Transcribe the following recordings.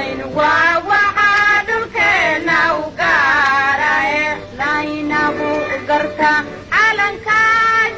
karayn ووحدك نوقاري laynagu garta calanka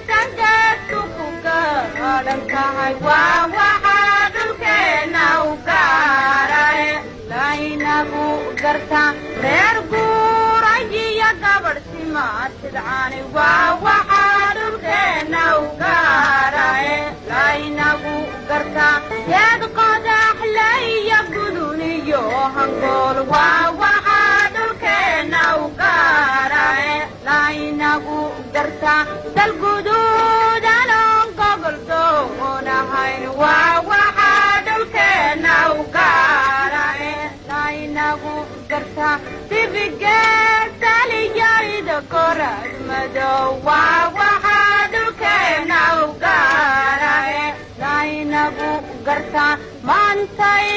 dangeedku ku gaadhankahay waa waxaa dhulkeena u gaaray laynagu garta reer guurayiyo gabadh simaatidcaani waa waxaa dhulkeena u gaaray laynagu garta yeed qodaxleyo guduniyo hangool waa waxaa dhulkeena u gaaray laynagu garta dal guduudanon gobol doonahayn waa waxaa dhulkeena u gaaray laynagu garta dibigeedaliyayda koras madow waa waxaa dhulkeena u gaaray laynagu garta maantay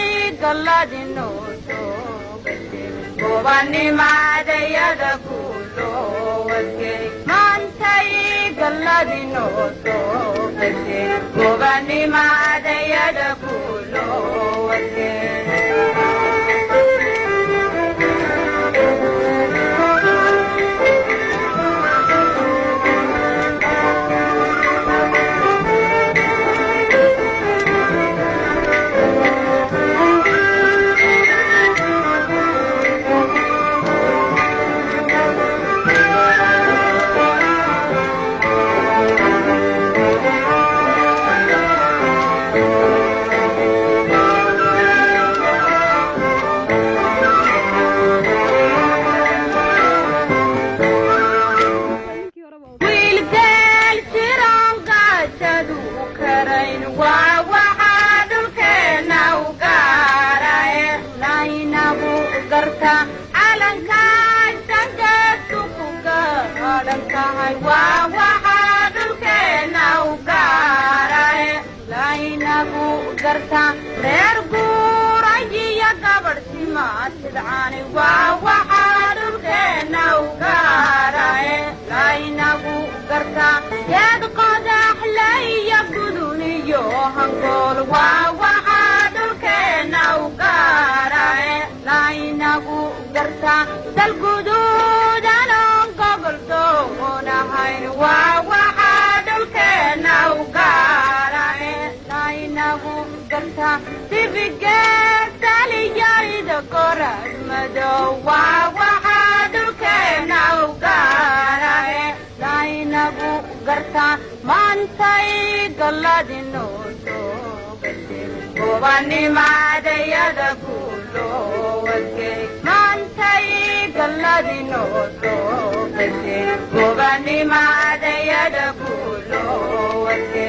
galladinoo soogashay gobanimadayada kulowasgey maantay galladinoo soogashay gobanimadayada kulowasgey reer guurayiyo gabadh simaatidcaani waa waxaa dhulkeena u gaaray laynagu garta yeed qodaxleyo guduniyo hangool waa waxaa dhulkeena u gaaray laynagu garta dal guduudanon gobol doonahayn waa waxaa dhulkeena u gaaray laynagu garta dibigeedaliyayda koras madow waa waxaa dhulkeena u gaaray laynagu garta maantay galladinoo soogashay gobanimadayada kulowasgey maantay galladinoo soogashay gobanimadayada kulowasgey